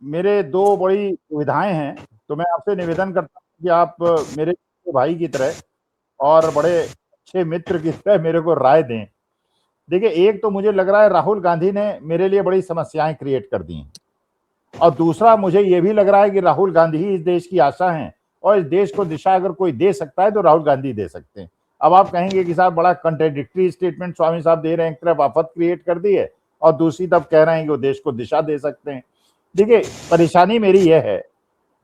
मेरे दो बड़ी सुविधाएं हैं, तो मैं आपसे निवेदन करता हूं कि आप मेरे भाई की तरह और बड़े अच्छे मित्र की तरह मेरे को राय दें। देखिए, एक तो मुझे लग रहा है राहुल गांधी ने मेरे लिए बड़ी समस्याएं क्रिएट कर दी हैं, और दूसरा मुझे ये भी लग रहा है कि राहुल गांधी ही इस देश की आशा हैं, और इस देश को दिशा अगर कोई दे सकता है तो राहुल गांधी दे सकते हैं। अब आप कहेंगे कि साहब बड़ा कंट्राडिक्टरी स्टेटमेंट स्वामी साहब दे रहे हैं, एक तरफ आफत क्रिएट कर दी है और दूसरी तरफ कह रहे हैं कि वो देश को दिशा दे सकते हैं। देखिए, परेशानी मेरी यह है,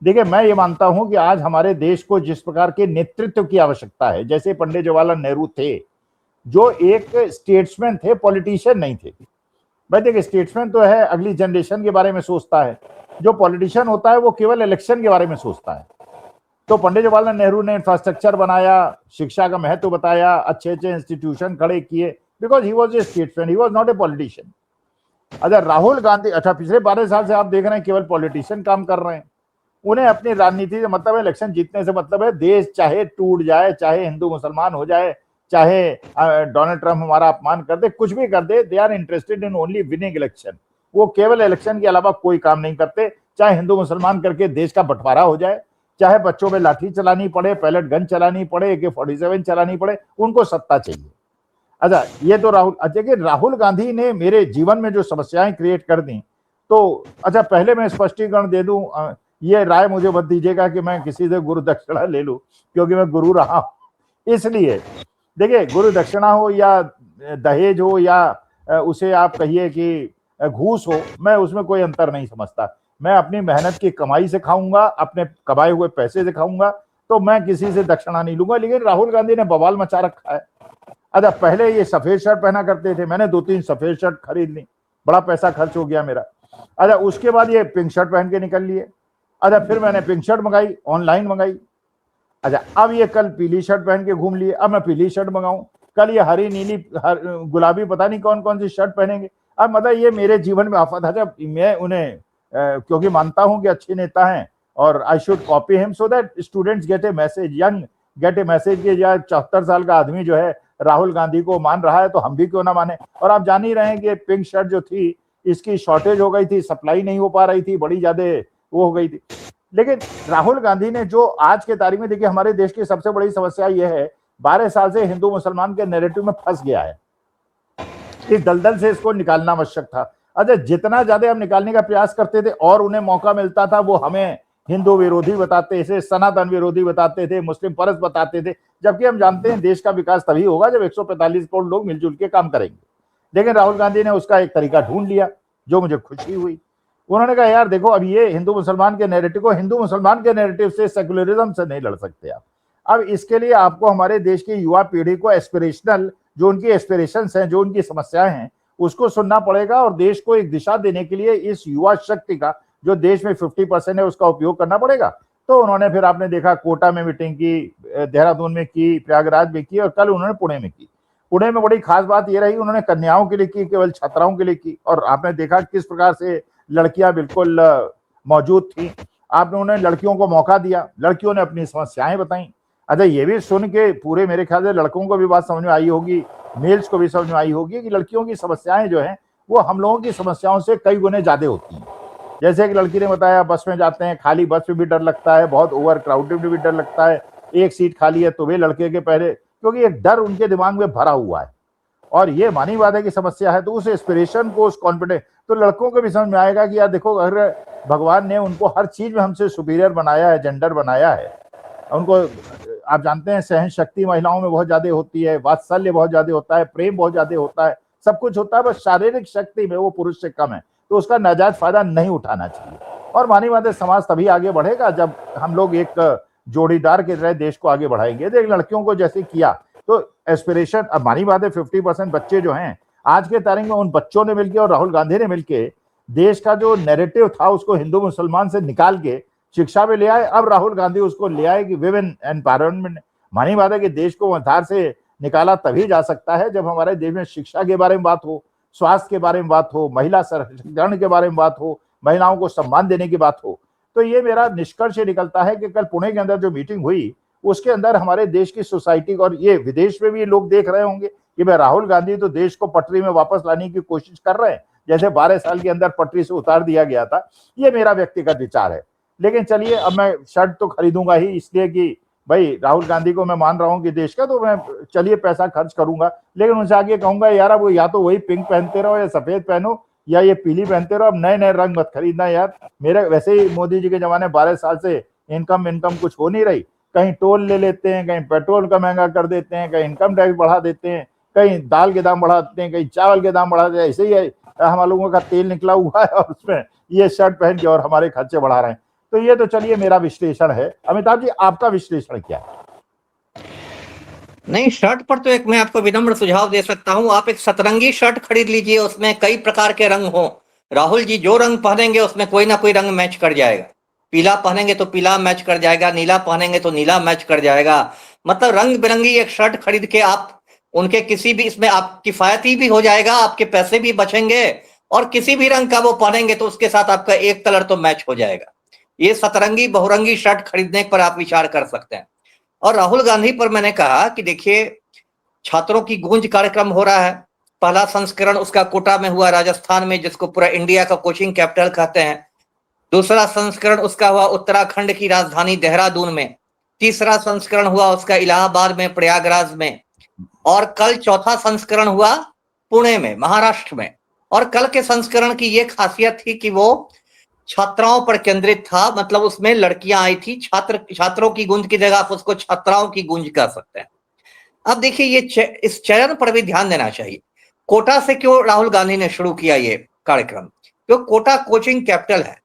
देखिए मैं ये मानता हूं कि आज हमारे देश को जिस प्रकार के नेतृत्व की आवश्यकता है, जैसे पंडित जवाहरलाल नेहरू थे, जो एक स्टेट्समैन थे, पॉलिटिशियन नहीं थे। भाई देखिए, स्टेट्समैन तो है, अगली जनरेशन के बारे में सोचता है। जो पॉलिटिशियन होता है वो केवल इलेक्शन के बारे में सोचता है। तो पंडित जवाहरलाल नेहरू ने इंफ्रास्ट्रक्चर बनाया, शिक्षा का महत्व बताया, अच्छे अच्छे इंस्टीट्यूशन खड़े किए, because he was a statesman, he was not a politician. अच्छा, राहुल गांधी, अच्छा पिछले 12 साल से आप देख रहे हैं केवल पॉलिटिशियन काम कर रहे हैं। उन्हें अपनी राजनीति से मतलब है, इलेक्शन जीतने से मतलब है। देश चाहे टूट जाए, चाहे हिंदू मुसलमान हो जाए, चाहे डोनाल्ड ट्रंप हमारा अपमान कर दे, कुछ भी कर दे, they are interested in only winning election. वो केवल इलेक्शन के अलावा कोई काम नहीं करते। चाहे हिंदू मुसलमान करके देश का बंटवारा हो जाए, चाहे बच्चों में लाठी चलानी पड़े, पैलेट गन चलानी पड़े, AK-47 चलानी पड़े, उनको सत्ता चाहिए। अच्छा, ये तो राहुल, अच्छा कि राहुल गांधी ने मेरे जीवन में जो समस्याएं क्रिएट कर दी, तो अच्छा पहले मैं स्पष्टीकरण दे दूं, ये राय मुझे मत दीजिएगा कि मैं किसी से गुरु दक्षिणा ले लूं, क्योंकि मैं गुरु रहा हूं। इसलिए देखिए, गुरु दक्षिणा हो या दहेज हो या उसे आप कहिए कि घूस हो, मैं उसमें कोई अंतर नहीं समझता। मैं अपनी मेहनत की कमाई से खाऊंगा, अपने कमाए हुए पैसे से खाऊंगा, तो मैं किसी से दक्षिणा नहीं लूंगा। लेकिन राहुल गांधी ने बवाल मचा रखा है। अच्छा, पहले ये सफेद शर्ट पहना करते थे, मैंने 2-3 सफेद शर्ट खरीद ली, बड़ा पैसा खर्च हो गया मेरा। अच्छा, उसके बाद ये पिंक शर्ट पहन के निकल लिए। अच्छा, फिर मैंने पिंक शर्ट मंगाई, ऑनलाइन मंगाई। अच्छा, अब ये कल पीली शर्ट पहन के घूम लिए, अब मैं पीली शर्ट मंगाऊं, कल ये हरी, नीली, गुलाबी, पता नहीं कौन कौन सी शर्ट पहनेंगे। अब मतलब ये मेरे जीवन में आफत है। जब मैं उन्हें क्योंकि मानता हूं कि अच्छे नेता हैं, और I should copy him so that students gate A message, young gate A message कि यार 74 साल का आदमी जो है राहुल गांधी को मान रहा है, तो हम भी क्यों ना माने। और आप जान ही रहे हैं कि पिंक शर्ट जो थी, इसकी शॉर्टेज हो गई थी, सप्लाई नहीं हो पा रही थी, बड़ी ज्यादा वो हो गई थी। लेकिन राहुल गांधी ने जो आज के तारीख में, देखिए हमारे देश की सबसे बड़ी समस्या यह है, 12 साल से हिंदू मुसलमान के नैरेटिव में फंस गया है। इस दलदल से इसको निकालना आवश्यक था। अच्छा, जितना ज्यादा हम निकालने का प्रयास करते थे और उन्हें मौका मिलता था, वो हमें हिंदू विरोधी बताते थे, सनातन विरोधी बताते थे, मुस्लिम परस्त बताते थे। जबकि हम जानते हैं देश का विकास तभी होगा जब 145 करोड़ लोग मिलजुल के काम करेंगे। लेकिन राहुल गांधी ने उसका एक तरीका ढूंढ लिया, जो मुझे खुशी हुई। उन्होंने कहा यार देखो, अब ये हिंदू मुसलमान के नैरेटिव को, हिंदू मुसलमान के नैरेटिव से, सेकुलरिज्म से नहीं लड़ सकते आप। अब इसके लिए आपको हमारे देश की युवा पीढ़ी को एस्पिरेशनल, जो उनकी एस्पिरेशंस हैं, जो उनकी समस्याएं हैं, उसको सुनना पड़ेगा, और देश को एक दिशा देने के लिए इस युवा शक्ति का, जो देश में 50% है, उसका उपयोग करना पड़ेगा। तो उन्होंने फिर आपने देखा कोटा में मीटिंग की, देहरादून में की, प्रयागराज में की, और कल उन्होंने पुणे में की। पुणे में बड़ी खास बात यह रही, उन्होंने कन्याओं के लिए की, केवल छात्राओं के लिए की, और आपने देखा किस प्रकार से लड़कियां बिल्कुल मौजूद थी। आपने उन्हें लड़कियों को मौका दिया, लड़कियों ने अपनी समस्याएं बताई। अच्छा, ये भी सुन के पूरे मेरे ख्याल से लड़कों को भी बात समझ में आई होगी, मेल्स को भी समझ में आई होगी कि लड़कियों की समस्याएं जो हैं वो हम लोगों की समस्याओं से कई गुने ज्यादा होती हैं। जैसे एक लड़की ने बताया, बस में जाते हैं, खाली बस में भी डर लगता है, बहुत ओवर क्राउडेड में भी डर लगता है, एक सीट खाली है तो वे लड़के के पहले, क्योंकि एक डर उनके दिमाग में भरा हुआ है, और ये मानी बात है कि समस्या है। तो उस एस्पिरेशन को, उस कॉन्फिडेंस, तो लड़कों को भी समझ में आएगा कि यार देखो, अगर भगवान ने उनको हर चीज में हमसे सुपीरियर बनाया है, जेंडर बनाया है, उनको आप जानते हैं सहन शक्ति महिलाओं में बहुत ज्यादा होती है, वात्सल्य बहुत ज्यादा होता है, प्रेम बहुत ज्यादा होता है, सब कुछ होता है, बस शारीरिक शक्ति में वो पुरुष से कम है। तो उसका नाजायज फायदा नहीं उठाना चाहिए। और मानी बात है, समाज तभी आगे बढ़ेगा जब हम लोग एक जोड़ीदार के तरह देश को आगे बढ़ाएंगे। देख, लड़कियों को जैसे किया, तो एस्पिरेशन, अब मानी बात है 50% बच्चे जो हैं आज के तारीख में, उन बच्चों ने मिलकर और राहुल गांधी ने मिलकर देश का जो नैरेटिव था उसको हिंदू मुसलमान से निकाल के शिक्षा में ले आए। अब राहुल गांधी उसको ले आए कि विमेन एम्पावरमेंट। मानी बात है कि देश को अंधार से निकाला तभी जा सकता है जब हमारे देश में शिक्षा के बारे में बात हो, स्वास्थ्य के बारे में बात हो, महिला सशक्तिकरण के बारे में बात हो, महिलाओं को सम्मान देने की बात हो। तो ये मेरा निष्कर्ष निकलता है कि कल पुणे के अंदर जो मीटिंग हुई, उसके अंदर हमारे देश की सोसाइटी, और ये विदेश में भी लोग देख रहे होंगे कि भाई राहुल गांधी तो देश को पटरी में वापस लाने की कोशिश कर रहे हैं, जैसे 12 साल के अंदर पटरी से उतार दिया गया था। ये मेरा व्यक्तिगत विचार है। लेकिन चलिए, अब मैं शर्ट तो खरीदूंगा ही, इसलिए कि भाई राहुल गांधी को मैं मान रहा हूँ कि देश का, तो मैं चलिए पैसा खर्च करूंगा। लेकिन उनसे आगे कहूंगा यार, अब वो या तो वही पिंक पहनते रहो या सफेद पहनो या ये पीली पहनते रहो, अब नए नए रंग मत खरीदना यार। मेरे वैसे ही मोदी जी के जमाने 12 साल से इनकम कुछ हो नहीं रही। कहीं टोल ले लेते हैं, कहीं पेट्रोल का महंगा कर देते हैं, कहीं इनकम टैक्स बढ़ा देते हैं, कहीं दाल के दाम बढ़ा देते हैं, कहीं चावल के दाम बढ़ा देते हैं। ऐसे ही है, हम लोगों का तेल निकला हुआ है और उसमें ये शर्ट पहन के और हमारे खर्चे बढ़ा रहे हैं। तो ये तो चलिए मेरा विश्लेषण है। अमिताभ जी, आपका विश्लेषण क्या है? नहीं, शर्ट पर तो एक मैं आपको विनम्र सुझाव दे सकता हूं, आप एक सतरंगी शर्ट खरीद लीजिए, उसमें कई प्रकार के रंग हो। राहुल जी जो रंग पहनेंगे उसमें कोई ना कोई रंग मैच कर जाएगा। पीला पहनेंगे तो पीला मैच कर जाएगा, नीला पहनेंगे तो नीला मैच कर जाएगा। मतलब रंग बिरंगी एक शर्ट खरीद के आप उनके किसी भी इसमें आप किफायती भी हो जाएगा, आपके पैसे भी बचेंगे, और किसी भी रंग का वो पहनेंगे तो उसके साथ आपका एक कलर तो मैच हो जाएगा। ये सतरंगी बहुरंगी शर्ट खरीदने पर आप विचार कर सकते हैं। और राहुल गांधी पर मैंने कहा कि देखिए, छात्रों की गूंज कार्यक्रम हो रहा है, पहला संस्करण उसका कोटा में हुआ राजस्थान में, जिसको पूरा इंडिया का कोचिंग कैपिटल कहते हैं। दूसरा संस्करण उसका हुआ उत्तराखंड की राजधानी देहरादून में। तीसरा संस्करण हुआ उसका इलाहाबाद में, प्रयागराज में। और कल चौथा संस्करण हुआ पुणे में, महाराष्ट्र में। और कल के संस्करण की यह खासियत थी कि वो छात्राओं पर केंद्रित था, मतलब उसमें लड़कियां आई थी। छात्रों की गूंज की जगह आप उसको छात्राओं की गूंज कह सकते हैं। अब देखिए, ये इस चयन पर भी ध्यान देना चाहिए। कोटा से क्यों राहुल गांधी ने शुरू किया ये कार्यक्रम? क्यों? कोटा कोचिंग कैपिटल है।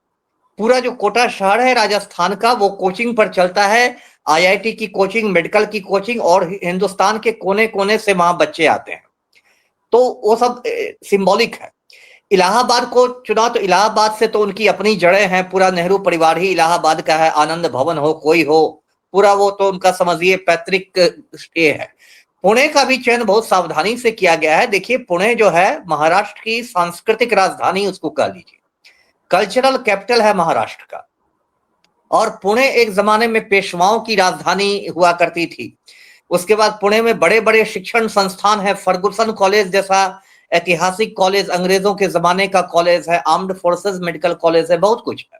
पूरा जो कोटा शहर है राजस्थान का, वो कोचिंग पर चलता है। आईआईटी की कोचिंग, मेडिकल की कोचिंग, और हिंदुस्तान के कोने कोने से वहां बच्चे आते हैं। तो वो सब सिंबॉलिक है। इलाहाबाद को चुना तो इलाहाबाद से तो उनकी अपनी जड़ें हैं, पूरा नेहरू परिवार ही इलाहाबाद का है। आनंद भवन हो, कोई हो, पूरा वो तो उनका समझिए पैतृक स्टे है। पुणे का भी चयन बहुत सावधानी से किया गया है। देखिए, पुणे जो है महाराष्ट्र की सांस्कृतिक राजधानी उसको कह लीजिए, कल्चरल कैपिटल है महाराष्ट्र का। और पुणे एक जमाने में पेशवाओं की राजधानी हुआ करती थी। उसके बाद पुणे में बड़े बड़े शिक्षण संस्थान है, फर्गुसन कॉलेज जैसा ऐतिहासिक कॉलेज, अंग्रेजों के जमाने का कॉलेज है, आर्म्ड फोर्सेस मेडिकल कॉलेज है, बहुत कुछ है।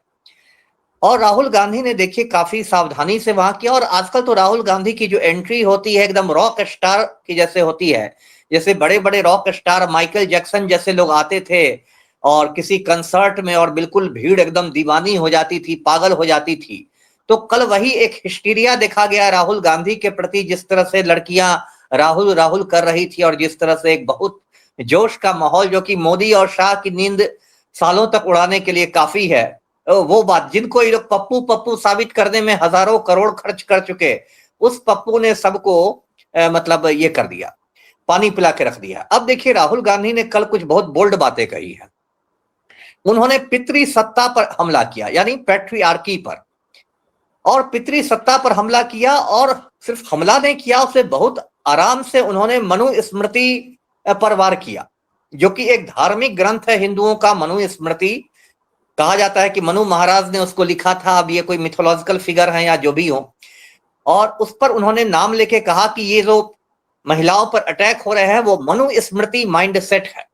और राहुल गांधी ने देखिए काफी सावधानी से वहां किया। और आजकल तो राहुल गांधी की जो एंट्री होती है एकदम रॉक स्टार की जैसे होती है। जैसे बड़े बड़े रॉक स्टार माइकल जैक्सन जैसे लोग आते थे और किसी कंसर्ट में, और बिल्कुल भीड़ एकदम दीवानी हो जाती थी, पागल हो जाती थी। तो कल वही एक हिस्टीरिया देखा गया राहुल गांधी के प्रति, जिस तरह से लड़कियां राहुल राहुल कर रही थी, और जिस तरह से एक बहुत जोश का माहौल, जो कि मोदी और शाह की नींद सालों तक उड़ाने के लिए काफी है। वो बात जिनको ये लोग पप्पू पप्पू साबित करने में हजारों करोड़ खर्च कर चुके, उस पप्पू ने सबको मतलब ये कर दिया, पानी पिला के रख दिया। अब देखिए, राहुल गांधी ने कल कुछ बहुत बोल्ड बातें कही है। उन्होंने पितृ सत्ता पर हमला किया, यानी पैट्रियार्की पर, और पितृ सत्ता पर हमला किया। और सिर्फ हमला नहीं किया, उसे बहुत आराम से उन्होंने मनुस्मृति पर वार किया, जो कि एक धार्मिक ग्रंथ है हिंदुओं का। मनुस्मृति कहा जाता है कि मनु महाराज ने उसको लिखा था। अब ये कोई मिथोलॉजिकल फिगर है या जो भी हो, और उस पर उन्होंने नाम लेके कहा कि ये जो महिलाओं पर अटैक हो रहे हैं वो मनुस्मृति माइंडसेट है,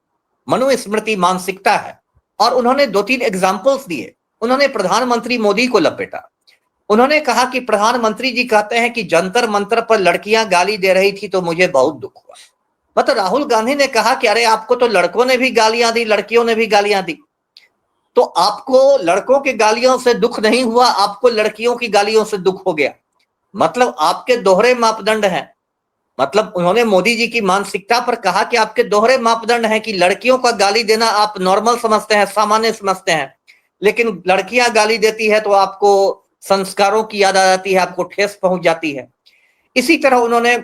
मनुस्मृति मानसिकता है। और उन्होंने 2-3 एग्जाम्पल्स दिए। उन्होंने प्रधानमंत्री मोदी को लपेटा। उन्होंने कहा कि प्रधानमंत्री जी कहते हैं कि जंतर मंतर पर लड़कियां गाली दे रही थी तो मुझे बहुत दुख हुआ। मतलब राहुल गांधी ने कहा कि अरे आपको तो लड़कों ने भी गालियां दी, लड़कियों ने भी गालियां दी, तो आपको लड़कों की गालियों से दुख नहीं हुआ, आपको लड़कियों की गालियों से दुख हो गया। मतलब आपके दोहरे मापदंड हैं। मतलब उन्होंने मोदी जी की मानसिकता पर कहा कि आपके दोहरे मापदंड हैं, कि लड़कियों का गाली देना आप नॉर्मल समझते हैं, सामान्य समझते हैं, लेकिन लड़कियां गाली देती है तो आपको संस्कारों की याद आ जाती है, आपको ठेस पहुंच जाती है। इसी तरह उन्होंने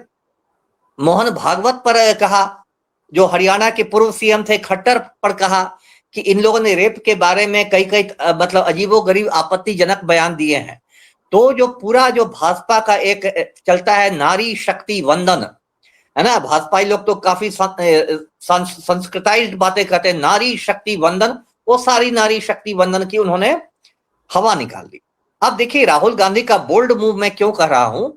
मोहन भागवत पर कहा, जो हरियाणा के पूर्व सीएम थे, खट्टर पर कहा कि इन लोगों ने रेप के बारे में कई कई मतलब अजीबोगरीब आपत्तिजनक बयान दिए हैं। तो जो पूरा जो भाजपा का एक चलता है नारी शक्ति वंदन, है ना, भाजपाई लोग तो काफी संस्कृताइज्ड बातें कहते हैं, नारी शक्ति वंदन, वो सारी नारी शक्ति वंदन की उन्होंने हवा निकाल दी। अब देखिए, राहुल गांधी का बोल्ड मूव मैं क्यों कह रहा हूं,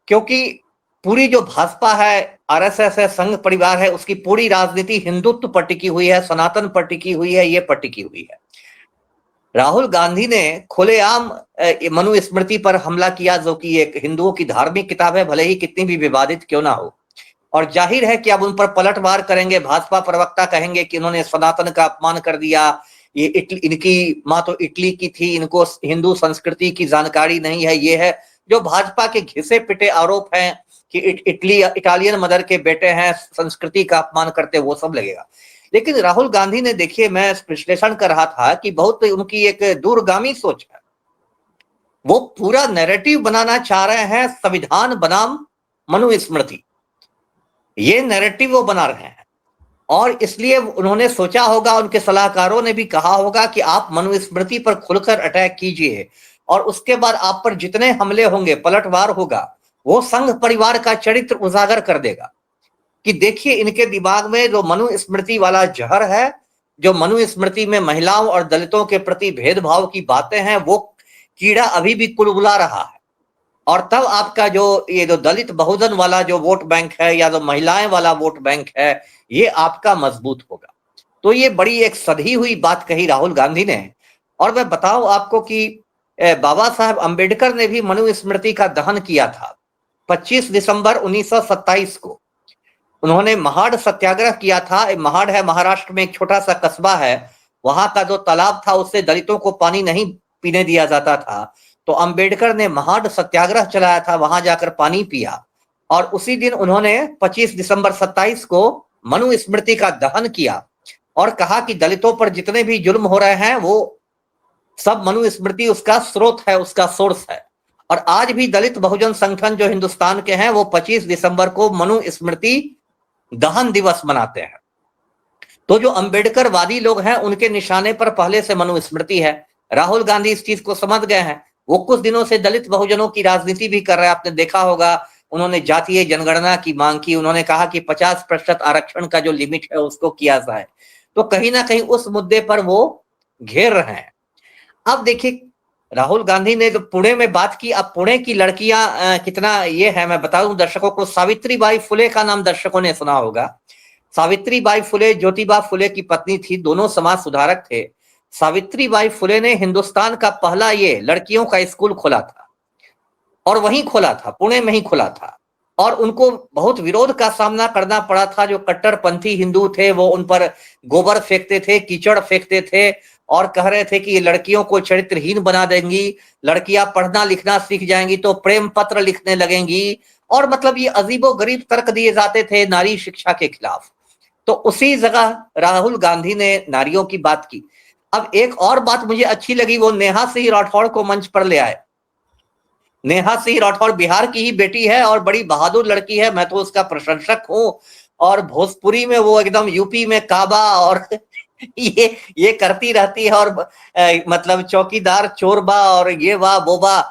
क्योंकि पूरी जो भाजपा है आरएसएस है, संघ परिवार है, उसकी पूरी राजनीति हिंदुत्व पर टिकी हुई है, सनातन पर टिकी हुई है, ये पर टिकी हुई है। राहुल गांधी ने खुलेआम मनुस्मृति पर हमला किया, जो कि एक हिंदुओं की धार्मिक किताब है, भले ही कितनी भी विवादित क्यों ना हो। और जाहिर है कि अब उन पर पलटवार करेंगे। भाजपा प्रवक्ता कहेंगे कि इन्होंने सनातन का अपमान कर दिया, ये इनकी माँ तो इटली की थी, इनको हिंदू संस्कृति की जानकारी नहीं है। ये है जो भाजपा के घिसे पिटे आरोप हैं कि इटालियन मदर के बेटे हैं, संस्कृति का अपमान करते, वो सब लगेगा। लेकिन राहुल गांधी ने, देखिए, मैं विश्लेषण कर रहा था कि बहुत उनकी एक दूरगामी सोच है। वो पूरा नैरेटिव बनाना चाह रहे हैं, संविधान बनाम मनुस्मृति, ये नैरेटिव वो बना रहे हैं। और इसलिए उन्होंने सोचा होगा, उनके सलाहकारों ने भी कहा होगा कि आप मनुस्मृति पर खुलकर अटैक कीजिए, और उसके बाद आप पर जितने हमले होंगे, पलटवार होगा, वो संघ परिवार का चरित्र उजागर कर देगा कि देखिए इनके दिमाग में जो मनुस्मृति वाला जहर है, जो मनुस्मृति में महिलाओं और दलितों के प्रति भेदभाव की बातें हैं, वो कीड़ा अभी भी कुलबुला रहा है। और तब आपका जो ये जो दलित बहुजन वाला जो वोट बैंक है, या जो महिलाएं वाला वोट बैंक है, ये आपका मजबूत होगा। तो ये बड़ी एक सधी हुई बात कही राहुल गांधी ने। और मैं बताऊं आपको कि बाबा साहब अंबेडकर ने भी मनुस्मृति का दहन किया था 25 दिसंबर 1927 को। उन्होंने महाड़ सत्याग्रह किया था। महाड़ है महाराष्ट्र में, एक छोटा सा कस्बा है, वहां का जो तालाब था उससे दलितों को पानी नहीं पीने दिया जाता था। तो अंबेडकर ने महाड़ सत्याग्रह चलाया था, वहां जाकर पानी पिया। और उसी दिन उन्होंने 25 दिसंबर 27 को मनुस्मृति का दहन किया और कहा कि दलितों पर जितने भी जुल्म हो रहे हैं, वो सब मनुस्मृति उसका स्रोत है, उसका सोर्स है। और आज भी दलित बहुजन संगठन जो हिंदुस्तान के हैं, वो 25 दिसंबर को मनुस्मृति दहन दिवस मनाते हैं। तो जो अंबेडकरवादी लोग हैं, उनके निशाने पर पहले से मनुस्मृति है। राहुल गांधी इस चीज को समझ गए हैं। वो कुछ दिनों से दलित बहुजनों की राजनीति भी कर रहे हैं, आपने देखा होगा। उन्होंने जातीय जनगणना की मांग की, उन्होंने कहा कि 50% आरक्षण का जो लिमिट है उसको किया जाए। तो कहीं ना कहीं उस मुद्दे पर वो घेर रहे हैं। अब देखिए, राहुल गांधी ने जो पुणे में बात की, अब पुणे की लड़कियां कितना ये है, मैं बता दूं दर्शकों को, सावित्रीबाई फुले का नाम दर्शकों ने सुना होगा। सावित्रीबाई फुले ज्योतिबा फुले की पत्नी थी, दोनों समाज सुधारक थे। सावित्रीबाई फुले ने हिंदुस्तान का पहला ये लड़कियों का स्कूल खोला था, और वहीं खोला था, पुणे में ही खोला था। और उनको बहुत विरोध का सामना करना पड़ा था। जो कट्टरपंथी हिंदू थे वो उन पर गोबर फेंकते थे, कीचड़ फेंकते थे, और कह रहे थे कि ये लड़कियों को चरित्रहीन बना देंगी, लड़कियां पढ़ना लिखना सीख जाएंगी तो प्रेम पत्र लिखने लगेंगी। और मतलब ये अजीबो गरीब तर्क दिए जाते थे नारी शिक्षा के खिलाफ। तो उसी जगह राहुल गांधी ने नारियों की बात की। अब एक और बात मुझे अच्छी लगी, वो नेहा सिंह राठौड़ को मंच पर ले आए। नेहा सिंह राठौड़ बिहार की ही बेटी है और बड़ी बहादुर लड़की है, मैं तो उसका प्रशंसक हूं। और भोजपुरी में वो एकदम, यूपी में काबा और ये करती रहती है, और मतलब चौकीदार चोरबा और ये वाह वो वाह।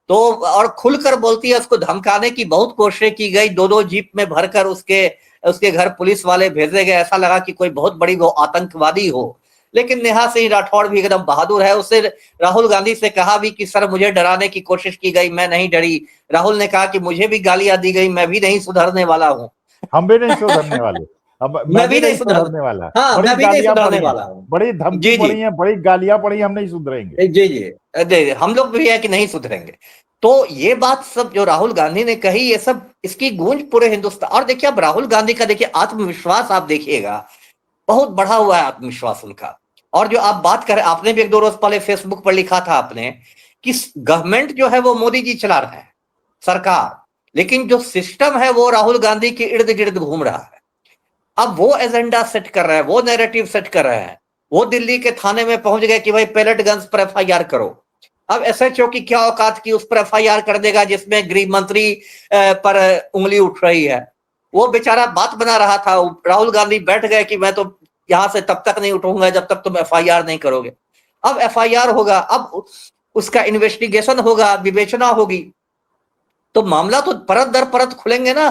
तो और खुलकर बोलती है, उसको धमकाने की बहुत कोशिश की गई, दो जीप में भरकर उसके घर पुलिस वाले भेजे गए, ऐसा लगा कि कोई बहुत बड़ी वो आतंकवादी हो। लेकिन नेहा सिंह राठौड़ भी एकदम बहादुर है। उससे राहुल गांधी से कहा भी कि सर मुझे डराने की कोशिश की गई, मैं नहीं डरी। राहुल ने कहा कि मुझे भी गालियां दी गई, मैं भी नहीं सुधरने वाला हूँ। हम भी नहीं सुधरने वाले, अब मैं भी नहीं सुधरने वाला। हाँ, बड़ी मैं भी नहीं गालियां सुधरने पड़ी, वाला हूँ। बड़ी धमकी पड़ी है, बड़ी गालियां पड़ी, हम नहीं सुधरेंगे। जी जी, हम लोग भी है कि नहीं सुधरेंगे। तो ये बात सब जो राहुल गांधी ने कही, ये सब इसकी गूंज पूरे हिंदुस्तान। और देखिए अब राहुल गांधी का देखिए आत्मविश्वास, आप देखिएगा बहुत बढ़ा हुआ है आत्मविश्वास उनका। और जो आप बात करें, आपने भी एक दो रोज पहले फेसबुक पर लिखा था आपने कि गवर्नमेंट जो है वो मोदी जी चला रहे हैं, सरकार, लेकिन जो सिस्टम है वो राहुल गांधी के इर्द गिर्द घूम रहा है। अब वो एजेंडा सेट कर रहे हैं, वो नैरेटिव सेट कर रहे हैं। वो दिल्ली के थाने में पहुंच गए कि भाई पैलेट गन्स पर एफआईआर करो। अब एसएचओ की क्या औकात की उस पर एफआईआर कर देगा जिसमें गृह मंत्री पर उंगली उठ रही है। वो बेचारा बात बना रहा था, राहुल गांधी बैठ गए कि मैं तो यहां से तब तक नहीं उठूंगा जब तक तुम एफआईआर नहीं करोगे। अब एफआईआर होगा, अब उसका इन्वेस्टिगेशन होगा, विवेचना होगी, तो मामला तो परत दर परत खुलेंगे ना।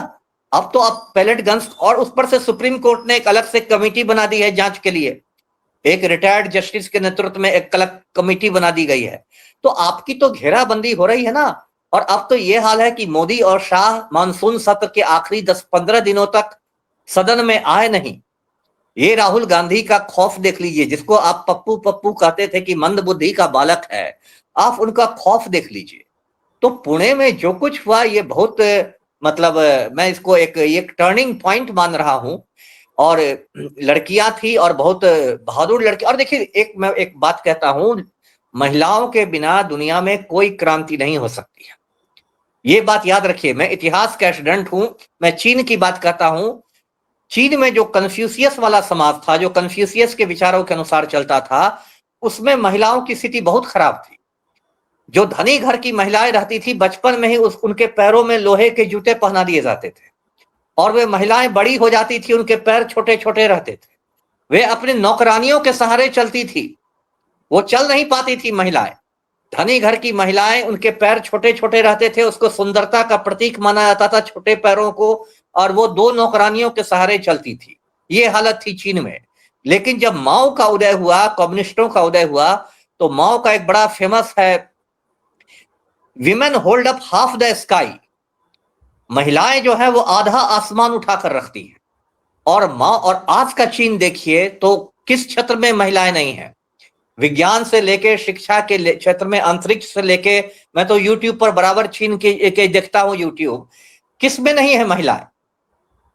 अब तो आप पैलेट गन्स, और उस पर से सुप्रीम कोर्ट ने एक अलग से कमेटी बना दी है जांच के लिए। एक रिटायर्ड जस्टिस के नेतृत्व में एक अलग कमेटी बना दी गई है। तो आपकी तो घेराबंदी हो रही है ना। और अब तो ये हाल है कि मोदी और शाह मानसून सत्र के आखिरी 10-15 दिनों तक सदन में आए नहीं। ये राहुल गांधी का खौफ देख लीजिए, जिसको आप पप्पू पप्पू कहते थे कि मंद बुद्धि का बालक है, आप उनका खौफ देख लीजिए। तो पुणे में जो कुछ हुआ ये बहुत मतलब मैं इसको एक टर्निंग पॉइंट मान रहा हूं। और लड़कियां थी और बहुत बहादुर लड़की। और देखिए मैं एक बात कहता हूं, महिलाओं के बिना दुनिया में कोई क्रांति नहीं हो सकती है, ये बात याद रखिए। मैं इतिहास का स्टूडेंट हूं, मैं चीन की बात करता हूं। चीन में जो कन्फ्यूशियस वाला समाज था, जो कन्फ्यूशियस के विचारों के अनुसार चलता था, उसमें महिलाओं की स्थिति बहुत खराब थी। जो धनी घर की महिलाएं रहती थी, बचपन में ही उनके पैरों में लोहे के जूते पहना दिए जाते थे, और वे महिलाएं बड़ी हो जाती थी, उनके पैर छोटे छोटे रहते थे, वे अपने नौकरानियों के सहारे चलती थी, वो चल नहीं पाती थी महिलाएं। धनी घर की महिलाएं, उनके पैर छोटे छोटे रहते थे, उसको सुंदरता का प्रतीक माना जाता था छोटे पैरों को, और वो 2 नौकरानियों के सहारे चलती थी। ये हालत थी चीन में। लेकिन जब माओ का उदय हुआ, कम्युनिस्टों का उदय हुआ, तो माओ का एक बड़ा फेमस है, women hold up half the sky. महिलाएं जो है वो आधा आसमान उठाकर रखती हैं। और आज का चीन देखिए तो किस क्षेत्र में महिलाएं नहीं है। विज्ञान से लेके शिक्षा के क्षेत्र में, अंतरिक्ष से लेके, मैं तो यूट्यूब पर बराबर चीन के देखता हूं यूट्यूब, किस में नहीं है महिलाएं।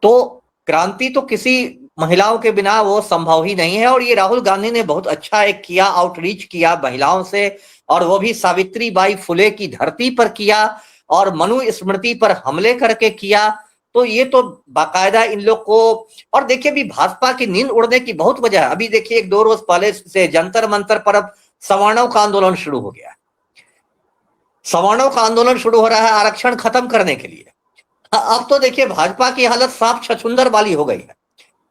तो क्रांति तो किसी महिलाओं के बिना वो संभव ही नहीं है। और ये राहुल गांधी ने बहुत अच्छा एक किया, आउटरीच किया महिलाओं से, और वो भी सावित्री बाई फुले की धरती पर किया, और मनु स्मृति पर हमले करके किया। तो ये तो बाकायदा इन लोग को। और देखिए भी भाजपा की नींद उड़ने की बहुत वजह है। अभी देखिए 1-2 रोज पहले से जंतर मंतर पर अब सवर्णों का आंदोलन शुरू हो गया। सवर्णों का आंदोलन शुरू हो रहा है आरक्षण खत्म करने के लिए। अब तो देखिए भाजपा की हालत साफ छछूंदर वाली हो गई है।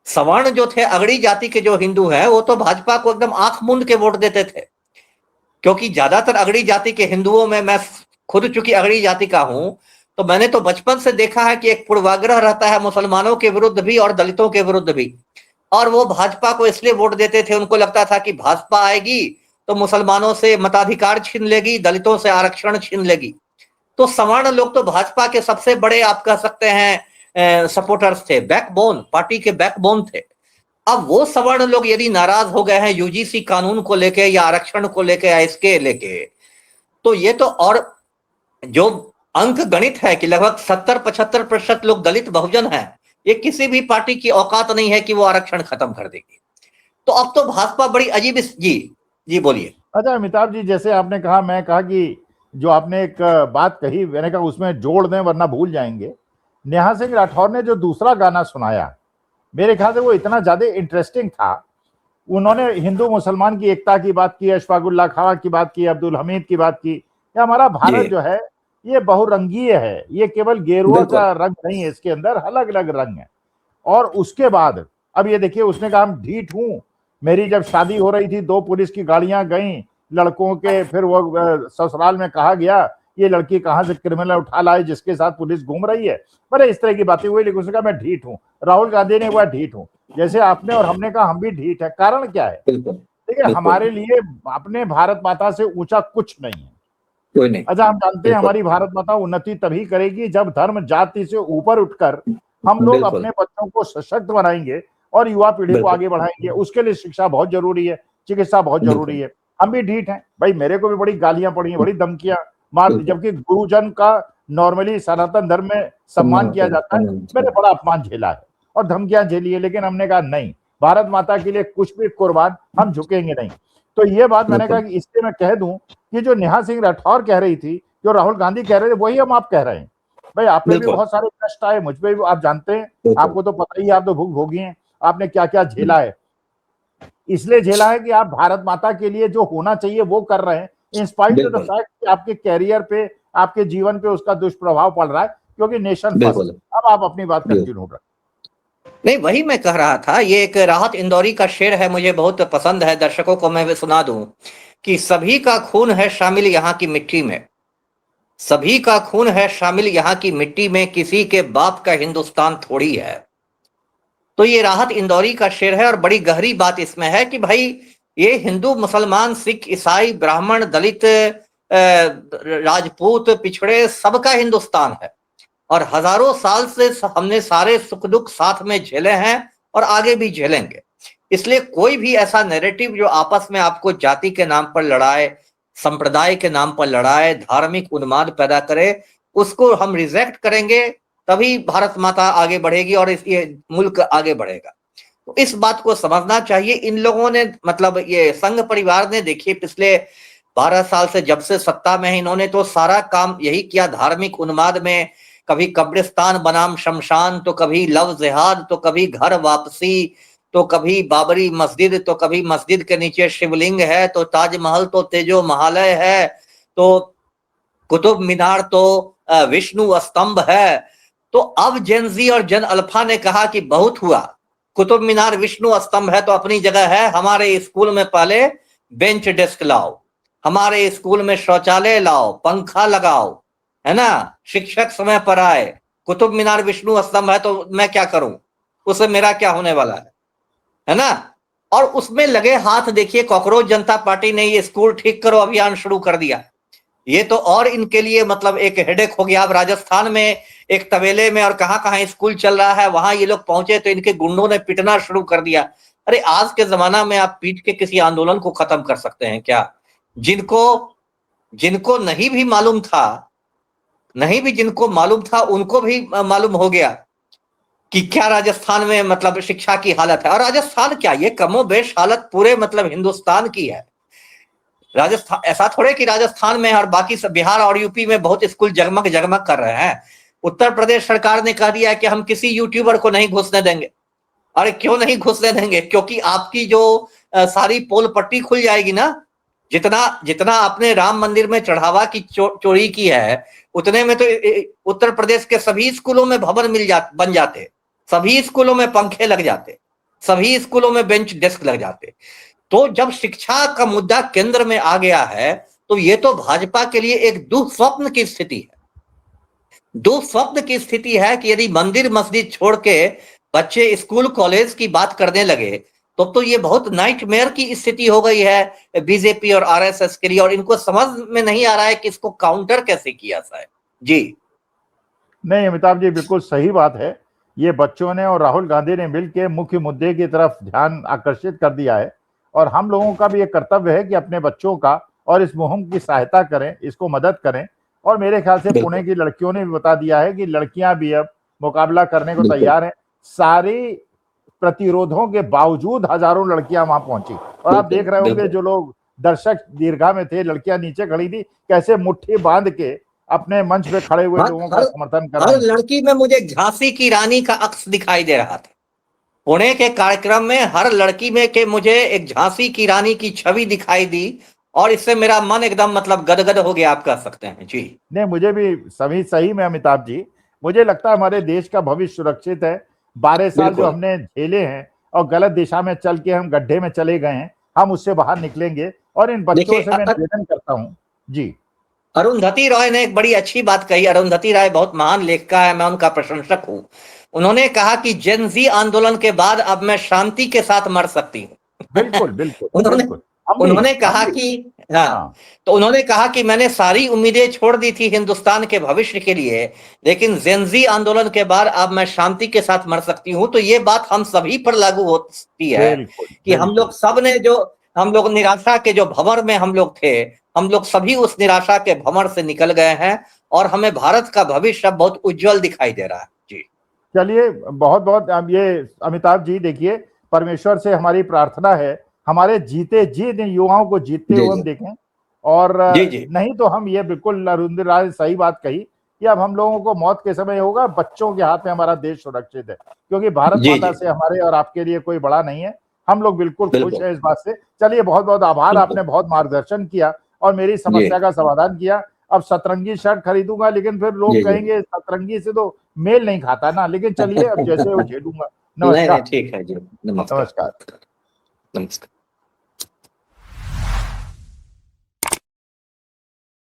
सवर्ण जो थे, अगड़ी जाति के जो हिंदू हैं, वो तो भाजपा को एकदम आंख मूंद के वोट देते थे, क्योंकि ज्यादातर अगड़ी जाति के हिंदुओं में, मैं खुद चूंकि अगड़ी जाति का हूं, तो मैंने तो बचपन से देखा है कि एक पूर्वाग्रह रहता है मुसलमानों के विरुद्ध भी और दलितों के विरुद्ध भी। और वो भाजपा को इसलिए वोट देते थे, उनको लगता था कि भाजपा आएगी तो मुसलमानों से मताधिकार छीन लेगी, दलितों से आरक्षण छीन लेगी। तो सवर्ण लोग तो भाजपा के सबसे बड़े, आप कह सकते हैं, सपोर्टर्स थे, बैकबोन, पार्टी के बैकबोन थे। अब वो सवर्ण लोग यदि नाराज हो गए हैं यूजीसी कानून को लेके, या आरक्षण को लेके, या इसके लेके, तो ये तो, और जो अंक गणित है कि लगभग 70-75% लोग दलित बहुजन हैं, ये किसी भी पार्टी की औकात नहीं है कि वो आरक्षण खत्म कर देगी। तो अब तो भाजपा बड़ी अजीब। जी बोलिए। अच्छा अमिताभ जी, जैसे आपने कहा, मैं कहा कि जो आपने एक बात कही, मैंने कहा उसमें जोड़ दें वरना भूल जाएंगे। नेहा सिंह राठौर ने जो दूसरा गाना सुनाया, मेरे ख्याल से वो इतना ज्यादा इंटरेस्टिंग था। उन्होंने हिंदू मुसलमान की एकता की बात की, अशफाकुल्ला खां की बात की, अब्दुल हमीद की बात की। हमारा भारत जो है ये बहुरंगीय है, ये केवल गेरुआ का रंग नहीं है, इसके अंदर अलग अलग रंग है। और उसके बाद अब ये देखिए, उसने कहा हम ढीठ हूं। मेरी जब शादी हो रही थी, 2 पुलिस की गाड़ियां गई लड़कों के, फिर वो ससुराल में कहा गया ये लड़की कहां से क्रिमिनल उठा लाए जिसके साथ पुलिस घूम रही है, बड़े इस तरह की बातें हुई। लेकिन उसने कहा मैं ढीठ हूं। राहुल गांधी ने हुआ ढीठ हूं, जैसे आपने और हमने कहा हम भी ढीठ है। कारण क्या है? देखिए, हमारे लिए अपने भारत माता से ऊंचा कुछ नहीं है, कोई नहीं। अच्छा, हम जानते हैं हमारी भारत माता उन्नति तभी करेगी जब धर्म जाति से ऊपर उठकर हम लोग अपने बच्चों को सशक्त बनाएंगे और युवा पीढ़ी को आगे बढ़ाएंगे। उसके लिए शिक्षा बहुत जरूरी है, चिकित्सा बहुत जरूरी है। हम भी ढीठ हैं भाई, मेरे को भी बड़ी गालियां पड़ी हैं, बड़ी धमकियां मार दी, जबकि गुरुजन का नॉर्मली सनातन धर्म में सम्मान किया जाता है। मैंने बड़ा अपमान झेला है और धमकियां झेली है, लेकिन हमने कहा नहीं, भारत माता के लिए कुछ भी कुर्बान, हम झुकेंगे नहीं। तो ये बात मैंने कहा कि इससे मैं कह दूं कि जो नेहा सिंह राठौर कह रही थी, जो राहुल गांधी कह रहे थे, वही हम आप कह रहे हैं। भाई आप पे भी बहुत सारे कष्ट आए, मुझ पे भी, आप जानते हैं, आपको तो पता ही है, आप तो भूख भोगी हैं, आपने क्या क्या झेला है। इसलिए झेला है कि आप भारत माता के लिए जो होना चाहिए वो कर रहे हैं, in spite of the fact कि आपके कैरियर पे, आपके जीवन पे उसका दुष्प्रभाव पड़ रहा है, क्योंकि नेशन फर्स्ट। अब आप अपनी बात कंटिन्यू रखें। नहीं, वही मैं कह रहा था, ये एक राहत इंदौरी का शेर है, मुझे बहुत पसंद है, दर्शकों को मैं सुना दूं कि सभी का खून है शामिल यहाँ की मिट्टी में, सभी का खून है शामिल यहाँ की मिट्टी में, किसी के बाप का हिंदुस्तान थोड़ी है। तो ये राहत इंदौरी का शेर है, और बड़ी गहरी बात इसमें है कि भाई ये हिंदू, मुसलमान, सिख, ईसाई, ब्राह्मण, दलित, राजपूत, पिछड़े, सबका हिंदुस्तान है और हजारों साल से हमने सारे सुख दुख साथ में झेले हैं और आगे भी झेलेंगे। इसलिए कोई भी ऐसा नैरेटिव जो आपस में आपको जाति के नाम पर लड़ाए, संप्रदाय के नाम पर लड़ाए, धार्मिक उन्माद पैदा करे, उसको हम रिजेक्ट करेंगे, तभी भारत माता आगे बढ़ेगी और ये मुल्क आगे बढ़ेगा। तो इस बात को समझना चाहिए। इन लोगों ने मतलब ये संघ परिवार ने देखिए पिछले 12 साल से जब से सत्ता में है, इन्होंने तो सारा काम यही किया, धार्मिक उन्माद में कभी कब्रिस्तान बनाम शमशान, तो कभी लव जिहाद, तो कभी घर वापसी, तो कभी बाबरी मस्जिद, तो कभी मस्जिद के नीचे शिवलिंग है, तो ताजमहल तो तेजो महालय है, तो कुतुब मीनार तो विष्णु स्तंभ है। तो अब जेन जी और जेन अल्फा ने कहा कि बहुत हुआ, कुतुब मीनार विष्णु स्तंभ है तो अपनी जगह है, हमारे स्कूल में पहले बेंच डेस्क लाओ, हमारे स्कूल में शौचालय लाओ, पंखा लगाओ, है ना, शिक्षक समय पर आए। कुतुब मीनार विष्णु स्तंभ है तो मैं क्या करूं, उससे मेरा क्या होने वाला है ना। और उसमें लगे हाथ देखिए, कॉकरोच जनता पार्टी ने ये स्कूल ठीक करो अभियान शुरू कर दिया। ये तो और इनके लिए मतलब एक हेडेक हो गया। अब राजस्थान में एक तबेले में और कहां स्कूल चल रहा है, वहां ये लोग पहुंचे तो इनके गुंडों ने पिटना शुरू कर दिया। अरे आज के जमाना में आप पीट के किसी आंदोलन को खत्म कर सकते हैं क्या? जिनको नहीं भी मालूम था, जिनको मालूम था उनको भी मालूम हो गया कि क्या राजस्थान में मतलब शिक्षा की हालत है। और राजस्थान क्या, ये कमोबेश हालत पूरे मतलब हिंदुस्तान की है। राजस्थान ऐसा थोड़े कि राजस्थान में और बाकी सब बिहार और यूपी में बहुत स्कूल जगमग जगमग कर रहे हैं। उत्तर प्रदेश सरकार ने कह दिया है कि हम किसी यूट्यूबर को नहीं घुसने देंगे। अरे क्यों नहीं घुसने देंगे? क्योंकि आपकी जो सारी पोल पट्टी खुल जाएगी ना। जितना आपने राम मंदिर में चढ़ावा की चोरी की है, उतने में तो उत्तर प्रदेश के सभी स्कूलों में भवन बन जाते, सभी स्कूलों में पंखे लग जाते, सभी स्कूलों में बेंच डेस्क लग जाते। तो जब शिक्षा का मुद्दा केंद्र में आ गया है तो ये तो भाजपा के लिए एक दुस्वप्न की स्थिति है। दुस्वप्न की स्थिति है कि यदि मंदिर मस्जिद छोड़ के बच्चे स्कूल कॉलेज की बात करने लगे तो ये बहुत नाइटमेयर की स्थिति हो गई है बीजेपी और आरएसएस के लिए। और इनको समझ में नहीं आ रहा है कि इसको काउंटर कैसे किया जाए। जी नहीं अमिताभ जी, बिल्कुल सही बात है। ये बच्चों ने और राहुल गांधी ने मिलकर मुख्य मुद्दे की तरफ ध्यान आकर्षित कर दिया है और हम लोगों का भी ये कर्तव्य है कि अपने बच्चों का और इस मुहिम की सहायता करें, इसको मदद करें। और मेरे ख्याल से पुणे की लड़कियों ने भी बता दिया है कि लड़कियां भी अब मुकाबला करने को तैयार हैं। सारी प्रतिरोधों के बावजूद हजारों लड़कियां वहां पहुंची और आप देख रहे होंगे जो लोग दर्शक दीर्घा में थे, लड़कियां नीचे खड़ी थी, कैसे मुट्ठी बांध के अपने मंच पे खड़े हुए लोगों का समर्थन कर रही। हर लड़की में मुझे झांसी की रानी का अक्स दिखाई दे रहा था। पुणे के कार्यक्रम में हर लड़की में के मुझे एक झांसी की रानी की छवि दिखाई दी और इससे मेरा मन एकदम मतलब गदगद हो गया, आप कह सकते हैं। जी नहीं, मुझे भी सही में अमिताभ जी, मुझे लगता है हमारे देश का भविष्य सुरक्षित है। 12 साल जो हमने झेले हैं और गलत दिशा में चल के हम गड्ढे में चले गए हैं, हम उससे बाहर निकलेंगे। और इन बच्चों से मैं निवेदन करता हूँ। जी अरुंधति रॉय ने एक बड़ी अच्छी बात कही। अरुंधति राय बहुत महान लेखिका है, मैं उनका प्रशंसक हूँ। उन्होंने कहा कि जेन जी आंदोलन के बाद अब मैं शांति के साथ मर सकती हूँ। बिल्कुल बिल्कुल उन्होंने कहा कि हाँ, तो उन्होंने कहा कि मैंने सारी उम्मीदें छोड़ दी थी हिंदुस्तान के भविष्य के लिए, लेकिन जेन जी आंदोलन के बाद अब मैं शांति के साथ मर सकती हूँ। तो ये बात हम सभी पर लागू होती है कि हम लोग सब ने जो हम लोग निराशा के जो भंवर में हम लोग थे, हम लोग सभी उस निराशा के भंवर से निकल गए हैं और हमें भारत का भविष्य बहुत उज्जवल दिखाई दे रहा है। जी चलिए, बहुत बहुत ये अमिताभ जी देखिए, परमेश्वर से हमारी प्रार्थना है हमारे जीते जी युवाओं को जीतते हुए हम देखें। और नहीं तो हम ये बिल्कुल अरुंधति राय सही बात कही कि अब हम लोगों को मौत के समय होगा, बच्चों के हाथ में हमारा देश सुरक्षित है, क्योंकि भारत माता से हमारे और आपके लिए कोई बड़ा नहीं है। हम लोग बिल्कुल खुश हैं इस बात से। चलिए, बहुत बहुत आभार, आपने बहुत मार्गदर्शन किया और मेरी समस्या का समाधान किया। अब सतरंगी शर्ट खरीदूंगा, लेकिन फिर लोग कहेंगे सतरंगी से तो मेल नहीं खाता ना, लेकिन चलिए अब जैसे वो झेलूंगा। नमस्कार। ठीक है जी, नमस्कार। नमस्कार।